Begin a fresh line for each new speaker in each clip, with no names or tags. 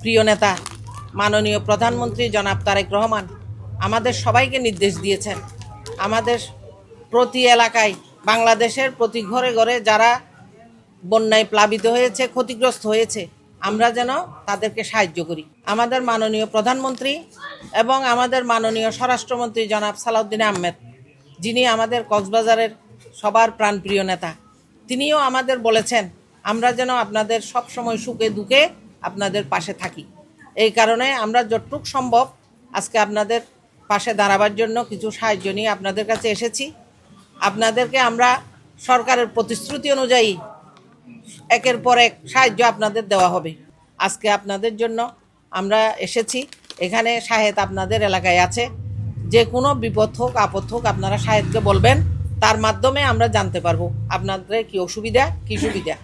প্রিয় নেতা মাননীয় প্রধানমন্ত্রী জনাব তারেক রহমান আমাদের সবাইকে নির্দেশ দিয়েছেন, আমাদের প্রতি এলাকায় বাংলাদেশের প্রতি ঘরে ঘরে যারা বন্যায় প্লাবিত হয়েছে, ক্ষতিগ্রস্ত হয়েছে, আমরা যেন তাদেরকে সাহায্য করি। আমাদের মাননীয় প্রধানমন্ত্রী এবং আমাদের মাননীয় স্বরাষ্ট্রমন্ত্রী জনাব সালাউদ্দিন আহমেদ, যিনি আমাদের কক্সবাজারের সবার প্রাণপ্রিয় নেতা, তিনিও আমাদের বলেছেন আমরা যেন আপনাদের সব সময় সুখে দুঃখে আপনাদের পাশে থাকি। এই কারণে আমরা যতটুকু সম্ভব আজকে আপনাদের পাশে দাঁড়াবার জন্য কিছু সাহায্য নিয়ে আপনাদের কাছে এসেছি। আপনাদেরকে আমরা সরকারের প্রতিশ্রুতি অনুযায়ী একের পর এক সাহায্য আপনাদের দেওয়া হবে। আজকে আপনাদের জন্য আমরা এসেছি, এখানে শাহেদ আপনাদের এলাকায় আছে, যে কোনো বিপদ হোক আপদ হোক আপনারা শাহেদকে বলবেন, তার মাধ্যমে আমরা জানতে পারবো আপনাদের কি অসুবিধা কি সুবিধা,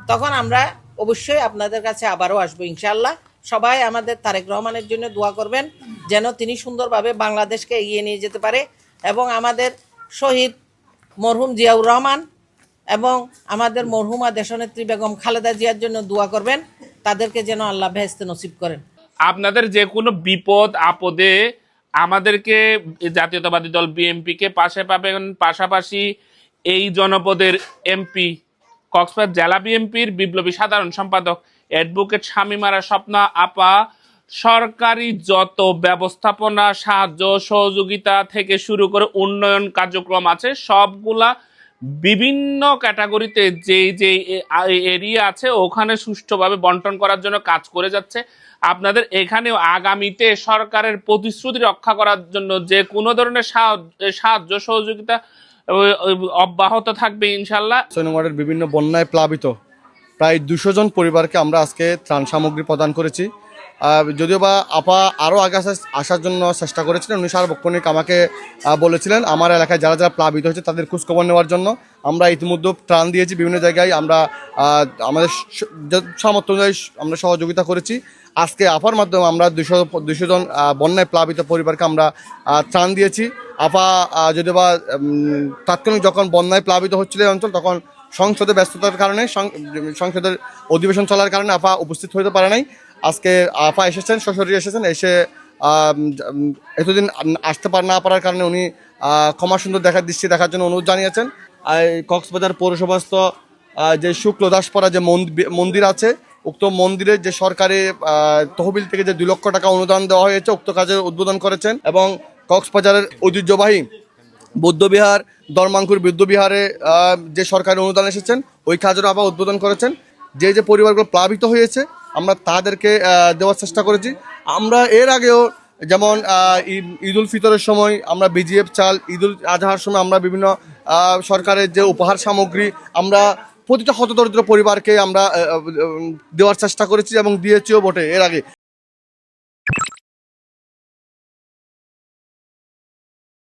তখন আমরা অবশ্যই আপনাদের কাছে আবারও আসবো ইনশাআল্লাহ। সবাই আমাদের তারেক রহমানের জন্য দোয়া করবেন যেন তিনি সুন্দরভাবে বাংলাদেশকে এগিয়ে নিয়ে যেতে পারে, এবং আমাদের শহীদ মরহুম জিয়াউর রহমান এবং আমাদের মরহুমা দেশনেত্রী বেগম খালেদা জিয়ার জন্য দোয়া করবেন, তাদেরকে যেন আল্লাহ বেহেশতে নসিব করেন।
আপনাদের যে কোনো বিপদ আপদে আমাদেরকে জাতীয়তাবাদী দল বিএনপিকে পাশে পাবেন। পাশাপাশি এই জনপদের এমপি, কক্সবাজার জেলা বিএনপির বিপ্লবী সাধারণ সম্পাদক অ্যাডভোকেট শামীমারা স্বপ্না আপা সরকারি যত ব্যবস্থাপনা, সাহায্য সহযোগিতা থেকে শুরু করে উন্নয়ন কার্যক্রম আছে সবগুলা বিভিন্ন ক্যাটাগরিতে যে এরিয়া আছে ওখানে সুষ্ঠুভাবে বন্টন করার জন্য কাজ করে যাচ্ছে। আপনাদের এখানেও আগামীতে সরকারের প্রতিশ্রুতি রক্ষা করার জন্য যে কোনো ধরনের সাহায্য সহযোগিতা অব্যাহত থাকবে ইনশাল্লাহ।
সৈনগরের বিভিন্ন বন্যায় প্লাবিত প্রায় 200 জন পরিবারকে আমরা আজকে ত্রাণ সামগ্রী প্রদান করেছি। যদিও বা আপা আরও আগে আসার জন্য চেষ্টা করেছিলেন, উনি সার্বক্ষণিক আমাকে বলেছিলেন আমার এলাকায় যারা যারা প্লাবিত হয়েছে তাদের খোঁজখবর নেওয়ার জন্য। আমরা ইতিমধ্যে ত্রাণ দিয়েছি বিভিন্ন জায়গায়, আমরা আমাদের সামর্থ্য অনুযায়ী আমরা সহযোগিতা করেছি। আজকে আপার মাধ্যমে আমরা 200 জন বন্যায় প্লাবিত পরিবারকে আমরা ত্রাণ দিয়েছি। আপা যদিও বা তাৎক্ষণিক যখন বন্যায় প্লাবিত হচ্ছিল এই অঞ্চল, তখন সংসদে ব্যস্ততার কারণে সংসদের অধিবেশন চলার কারণে আপা উপস্থিত হতে পারে নাই। আজকে আপা এসেছেন, সশরীরে এসেছেন, এসে এতদিন আসতে না পারার কারণে উনি ক্ষমা সুন্দর দৃষ্টি দেখার জন্য অনুরোধ জানিয়েছেন। কক্সবাজার পৌরসভাস্থ যে শুক্লদাসপাড়া যে মন্দির আছে, উক্ত মন্দিরের যে সরকারি তহবিল থেকে যে 2 লক্ষ টাকা অনুদান দেওয়া হয়েছে, উক্ত কাজের উদ্বোধন করেছেন। এবং কক্সবাজারের ঐতিহ্যবাহী বৌদ্ধবিহার, দরমাঙ্কুর বৌদ্ধবিহারে যে সরকারি অনুদান এসেছেন ওই কাজেরও আবার উদ্বোধন করেছেন। যে পরিবারগুলো প্লাবিত হয়েছে আমরা তাদেরকে দেওয়ার চেষ্টা করেছি। আমরা এর আগেও যেমন ঈদ উল ফিতরের সময় আমরা বিজিএফ চাল, ঈদ উল আজহার সময় আমরা বিভিন্ন সরকারের যে উপহার সামগ্রী আমরা প্রতিটা হতদরিদ্র পরিবারকে আমরা দেওয়ার চেষ্টা করেছি এবং দিয়েছিও বটে এর আগে।